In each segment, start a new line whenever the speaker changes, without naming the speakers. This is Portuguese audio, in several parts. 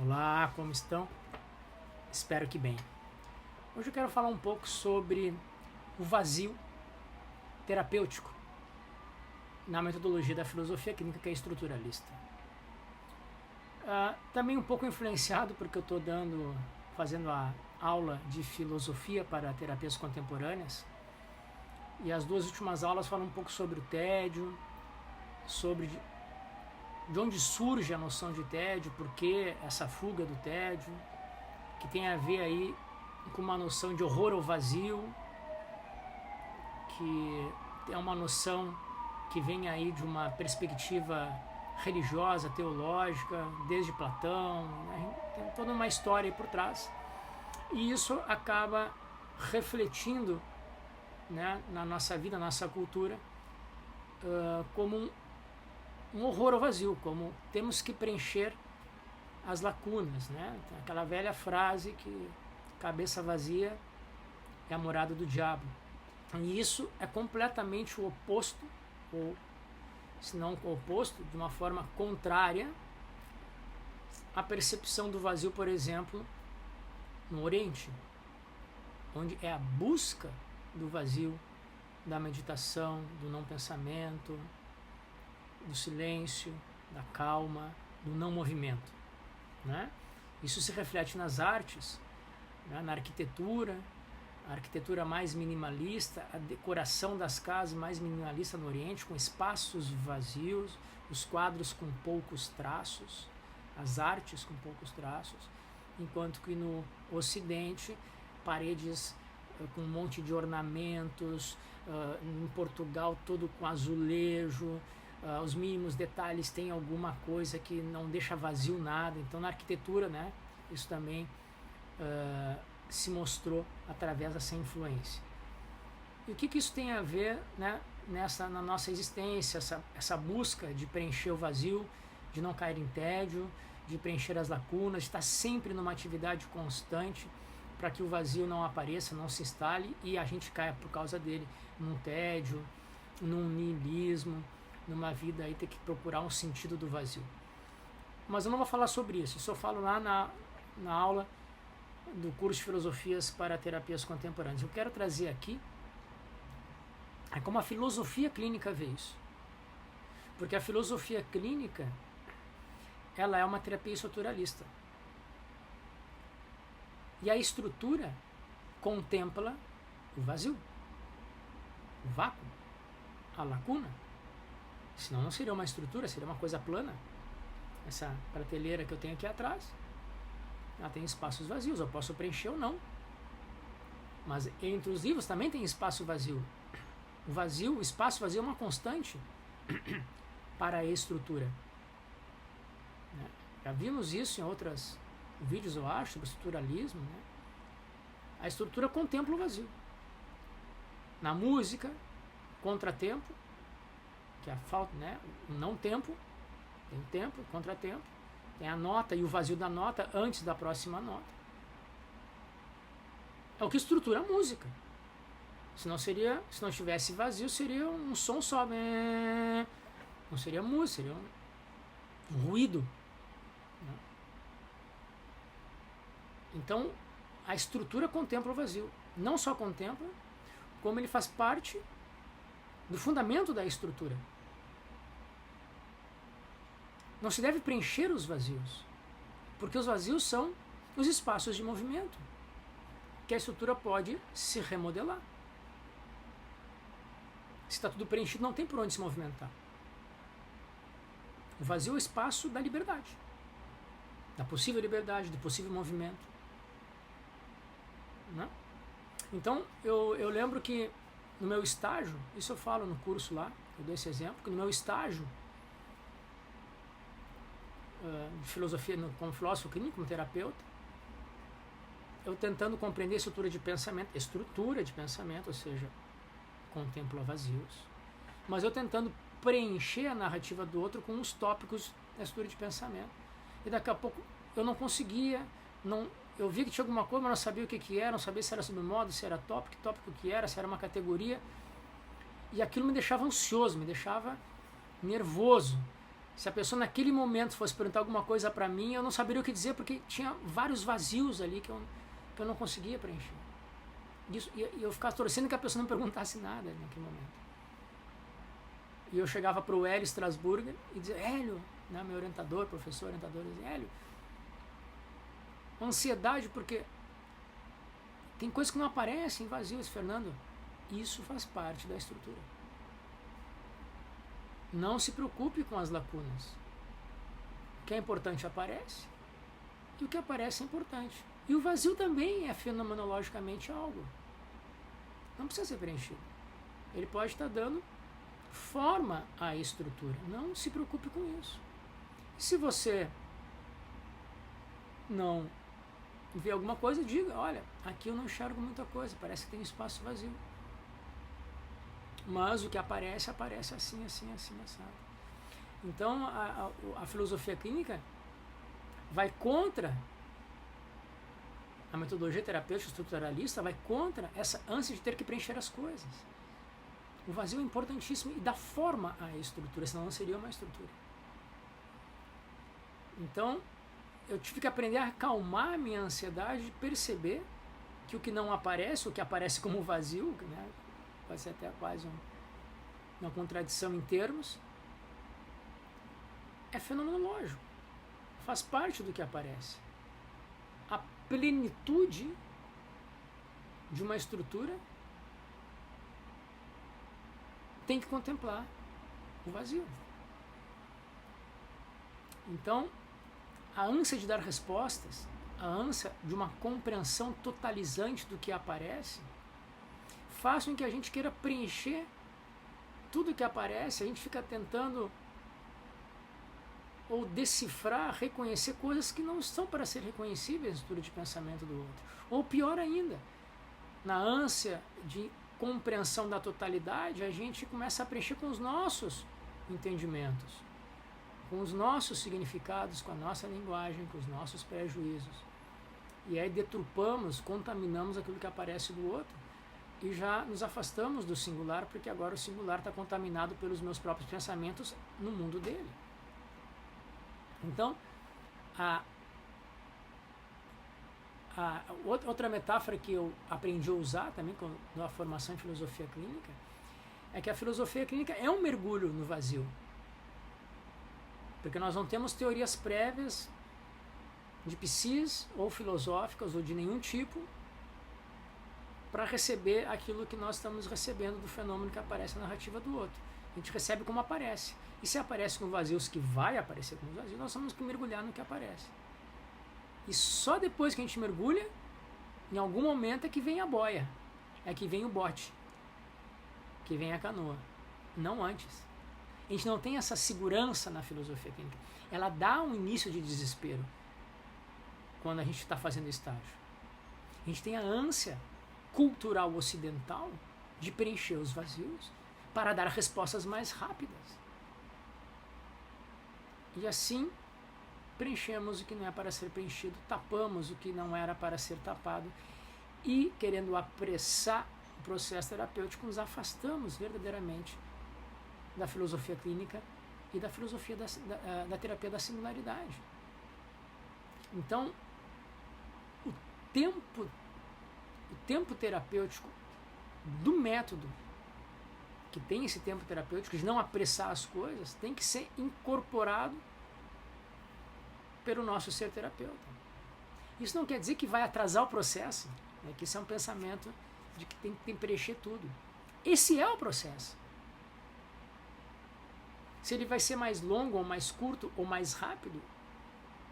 Olá, como estão? Espero que bem. Hoje eu quero falar um pouco sobre o vazio terapêutico na metodologia da filosofia clínica, que é estruturalista. Também um pouco influenciado porque eu estou fazendo a aula de filosofia para terapias contemporâneas, e as duas últimas aulas falam um pouco sobre o tédio, sobre de onde surge a noção de tédio, por que essa fuga do tédio, que tem a ver aí com uma noção de horror ao vazio, que é uma noção que vem aí de uma perspectiva religiosa, teológica, desde Platão, né? Tem toda uma história aí por trás, e isso acaba refletindo, né, na nossa vida, na nossa cultura, como um horror ao vazio, como temos que preencher as lacunas, né? Tem aquela velha frase que cabeça vazia é a morada do diabo. E isso é completamente o oposto, ou se não o oposto, de uma forma contrária à percepção do vazio, por exemplo, no Oriente, onde é a busca do vazio, da meditação, do não pensamento, do silêncio, da calma, do não movimento, né? Isso se reflete nas artes, né? Na arquitetura, a arquitetura mais minimalista, a decoração das casas mais minimalista no Oriente, com espaços vazios, os quadros com poucos traços, as artes com poucos traços, enquanto que no Ocidente, paredes com um monte de ornamentos, em Portugal todo com azulejo, os mínimos detalhes tem alguma coisa que não deixa vazio nada. Então na arquitetura, né, isso também se mostrou através dessa influência. E o que isso tem a ver, né, na nossa existência, essa busca de preencher o vazio, de não cair em tédio, de preencher as lacunas, de estar sempre numa atividade constante para que o vazio não apareça, não se instale e a gente caia por causa dele num tédio, num niilismo, numa vida aí ter que procurar um sentido do vazio. Mas eu não vou falar sobre isso, eu só falo lá na aula do curso de filosofias para terapias contemporâneas. Eu quero trazer aqui como a filosofia clínica vê isso. Porque a filosofia clínica, ela é uma terapia estruturalista. E a estrutura contempla o vazio, o vácuo, a lacuna. Senão não seria uma estrutura, seria uma coisa plana. Essa prateleira que eu tenho aqui atrás, ela tem espaços vazios, eu posso preencher ou não. Mas entre os livros também tem espaço vazio. O vazio, o espaço vazio é uma constante para a estrutura. Já vimos isso em outros vídeos, eu acho, sobre estruturalismo, né? A estrutura contempla o vazio. Na música, contratempo, que é a falta, né? O não tempo, tem tempo, contratempo, tem a nota e o vazio da nota antes da próxima nota. É o que estrutura a música. Se não tivesse vazio, seria um som só, não seria música, seria um ruído. Então, a estrutura contempla o vazio. Não só contempla, como ele faz parte do fundamento da estrutura. Não se deve preencher os vazios, porque os vazios são os espaços de movimento, que a estrutura pode se remodelar. Se está tudo preenchido, não tem por onde se movimentar. O vazio é o espaço da liberdade, da possível liberdade, do possível movimento. Né? Então, eu lembro que no meu estágio, isso eu falo no curso lá, eu dou esse exemplo, que no meu estágio de filosofia, como filósofo clínico, como terapeuta, eu tentando compreender a estrutura de pensamento, ou seja, contempla vazios, mas eu tentando preencher a narrativa do outro com os tópicos da estrutura de pensamento. E daqui a pouco eu não conseguia, eu vi que tinha alguma coisa, mas não sabia o que era, não sabia se era submodo, se era tópico que era, se era uma categoria. E aquilo me deixava ansioso, me deixava nervoso. Se a pessoa naquele momento fosse perguntar alguma coisa para mim, eu não saberia o que dizer, porque tinha vários vazios ali que eu não conseguia preencher. E eu ficava torcendo que a pessoa não perguntasse nada naquele momento. E eu chegava para o Hélio Strasburger e dizia, Hélio, né, meu orientador, professor orientador, dizia, Hélio, ansiedade porque tem coisas que não aparecem, vazios, Fernando. Isso faz parte da estrutura. Não se preocupe com as lacunas. O que é importante aparece, e o que aparece é importante. E o vazio também é fenomenologicamente algo. Não precisa ser preenchido. Ele pode estar dando forma à estrutura. Não se preocupe com isso. E se você não vê alguma coisa, diga, olha, aqui eu não enxergo muita coisa, parece que tem espaço vazio. Mas o que aparece, aparece assim, assim, assim, assado. Então, a filosofia clínica vai contra a metodologia terapêutica estruturalista, vai contra essa ânsia de ter que preencher as coisas. O vazio é importantíssimo e dá forma à estrutura, senão não seria uma estrutura. Então, eu tive que aprender a acalmar a minha ansiedade de perceber que o que não aparece, o que aparece como vazio, né, pode ser até quase uma contradição em termos, é fenomenológico, faz parte do que aparece. A plenitude de uma estrutura tem que contemplar o vazio. Então, a ânsia de dar respostas, a ânsia de uma compreensão totalizante do que aparece, faz com que a gente queira preencher tudo que aparece, a gente fica tentando ou decifrar, reconhecer coisas que não estão para ser reconhecíveis na estrutura de pensamento do outro. Ou pior ainda, na ânsia de compreensão da totalidade, a gente começa a preencher com os nossos entendimentos, com os nossos significados, com a nossa linguagem, com os nossos prejuízos. E aí deturpamos, contaminamos aquilo que aparece do outro e já nos afastamos do singular, porque agora o singular está contaminado pelos meus próprios pensamentos no mundo dele. Então, outra metáfora que eu aprendi a usar também na formação em filosofia clínica é que a filosofia clínica é um mergulho no vazio. Porque nós não temos teorias prévias de psis ou filosóficas ou de nenhum tipo para receber aquilo que nós estamos recebendo do fenômeno que aparece na narrativa do outro. A gente recebe como aparece. E se aparece com vazios, que vai aparecer com vazios, nós temos que mergulhar no que aparece. E só depois que a gente mergulha, em algum momento é que vem a boia, é que vem o bote, que vem a canoa. Não antes. A gente não tem essa segurança na filosofia clínica. Ela dá um início de desespero quando a gente está fazendo estágio. A gente tem a ânsia cultural ocidental de preencher os vazios para dar respostas mais rápidas. E assim preenchemos o que não é para ser preenchido, tapamos o que não era para ser tapado e, querendo apressar o processo terapêutico, nos afastamos verdadeiramente da filosofia clínica e da filosofia da terapia da singularidade. Então, o tempo terapêutico do método, que tem esse tempo terapêutico de não apressar as coisas, tem que ser incorporado pelo nosso ser terapeuta. Isso não quer dizer que vai atrasar o processo, né? Que isso é um pensamento de que tem que preencher tudo. Esse é o processo. Se ele vai ser mais longo, ou mais curto, ou mais rápido,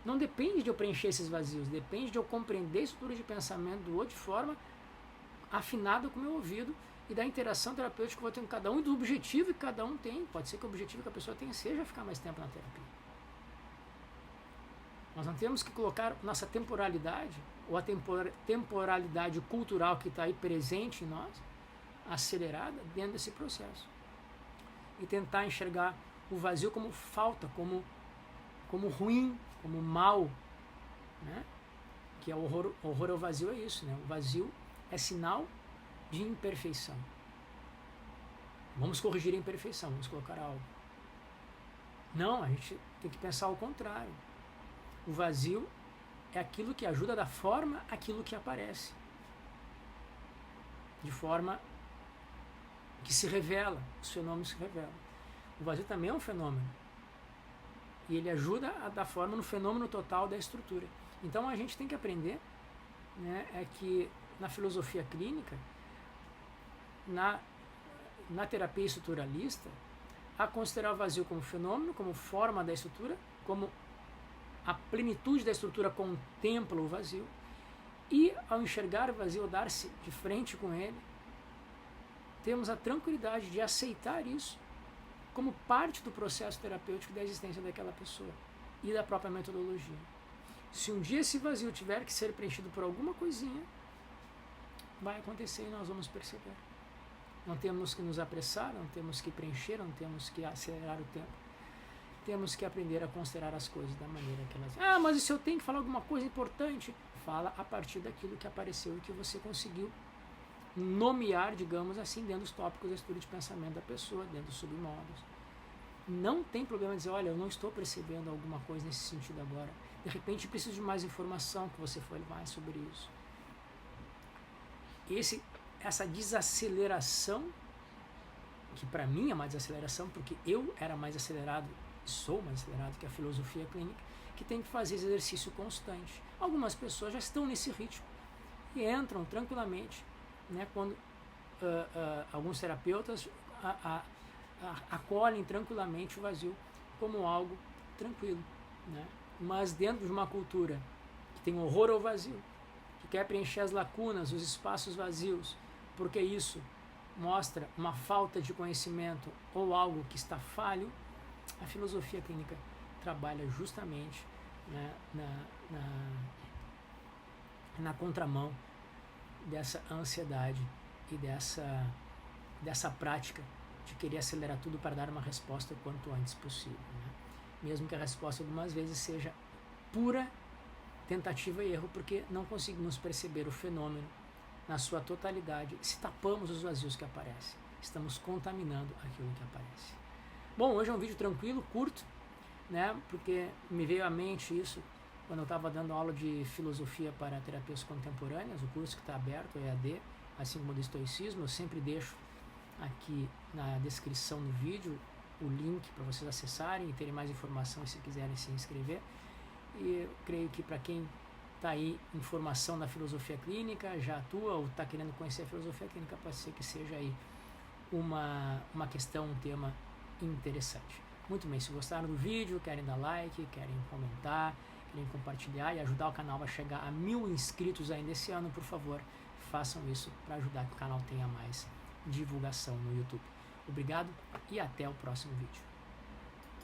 não depende de eu preencher esses vazios, depende de eu compreender a estrutura de pensamento do outro de forma afinada com o meu ouvido e da interação terapêutica que eu vou ter com cada um e do objetivo que cada um tem. Pode ser que o objetivo que a pessoa tenha seja ficar mais tempo na terapia. Nós não temos que colocar nossa temporalidade, ou a temporalidade cultural que está aí presente em nós, acelerada dentro desse processo. E tentar enxergar o vazio como falta, como ruim, como mal, né? Que é o horror ao vazio, é isso, né? O vazio é sinal de imperfeição. Vamos corrigir a imperfeição, vamos colocar algo. Não, a gente tem que pensar ao contrário. O vazio é aquilo que ajuda a dar forma àquilo que aparece. De forma que se revela, os fenômenos se revelam. O vazio também é um fenômeno. E ele ajuda a dar forma no fenômeno total da estrutura. Então a gente tem que aprender, né, é que na filosofia clínica, na terapia estruturalista, a considerar o vazio como fenômeno, como forma da estrutura, como a plenitude da estrutura contempla o vazio, e ao enxergar o vazio, ao dar-se de frente com ele, temos a tranquilidade de aceitar isso como parte do processo terapêutico da existência daquela pessoa e da própria metodologia. Se um dia esse vazio tiver que ser preenchido por alguma coisinha, vai acontecer e nós vamos perceber. Não temos que nos apressar, não temos que preencher, não temos que acelerar o tempo. Temos que aprender a considerar as coisas da maneira que elas... Ah, mas e se eu tenho que falar alguma coisa importante? Fala a partir daquilo que apareceu e que você conseguiu nomear, digamos assim, dentro dos tópicos da estudo de pensamento da pessoa, dentro dos submódulos. Não tem problema dizer, olha, eu não estou percebendo alguma coisa nesse sentido agora. De repente, preciso de mais informação, que você fale mais sobre isso. Essa desaceleração, que para mim é uma desaceleração, porque eu era mais acelerado, sou mais acelerado que a filosofia clínica, que tem que fazer esse exercício constante. Algumas pessoas já estão nesse ritmo e entram tranquilamente, né, quando alguns terapeutas acolhem tranquilamente o vazio como algo tranquilo, né? Mas dentro de uma cultura que tem horror ao vazio, que quer preencher as lacunas, os espaços vazios, porque isso mostra uma falta de conhecimento ou algo que está falho, a filosofia clínica trabalha justamente, né, na contramão dessa ansiedade e dessa prática de querer acelerar tudo para dar uma resposta o quanto antes possível, né? Mesmo que a resposta algumas vezes seja pura tentativa e erro, porque não conseguimos perceber o fenômeno na sua totalidade. Se tapamos os vazios que aparecem, estamos contaminando aquilo que aparece. Bom, hoje é um vídeo tranquilo, curto, né? Porque me veio à mente isso quando eu estava dando aula de filosofia para terapias contemporâneas, o curso que está aberto, o EAD, assim como o do estoicismo. Eu sempre deixo aqui na descrição do vídeo o link para vocês acessarem e terem mais informação se quiserem se inscrever. E eu creio que para quem está aí em formação na filosofia clínica, já atua ou está querendo conhecer a filosofia clínica, pode ser que seja aí uma questão, um tema interessante. Muito bem, se gostaram do vídeo, querem dar like, querem comentar, querem compartilhar e ajudar o canal a chegar a 1000 inscritos ainda esse ano, por favor, façam isso para ajudar que o canal tenha mais divulgação no YouTube. Obrigado e até o próximo vídeo.